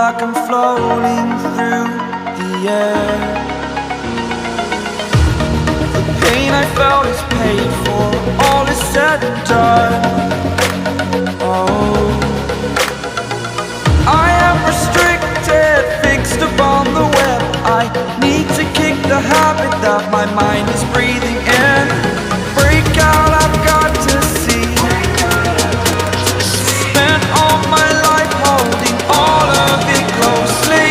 like I'm floating through the air. The pain I felt is paid for, all is said and done. Oh, I am restricted, fixed upon the web. I need to kick the habit that my mind is breathing in. Break out, I've got to see. Spent all my life holding all of it closely.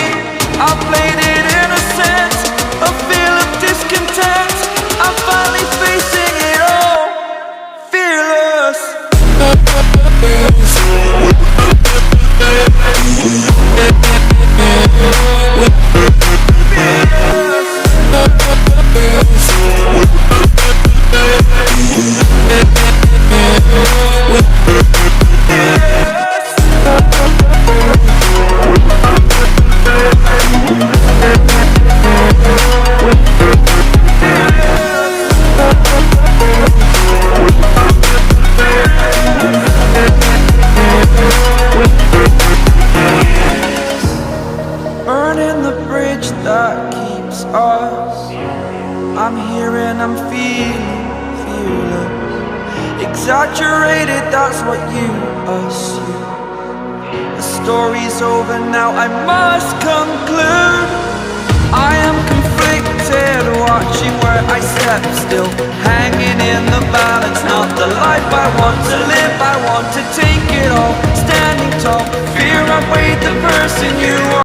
I played it innocent, a feel of discontent. I'm finally facing it all, fearless. Burning the bridge that keeps us. I'm here and I'm feeling fearless. Exaggerated, that's what you assume. The story's over now, I must conclude. I am conflicted, watching where I step still, hanging in the balance. Not the life I want to live, I want to take it all. Standing tall, fear I've weighed the person you are.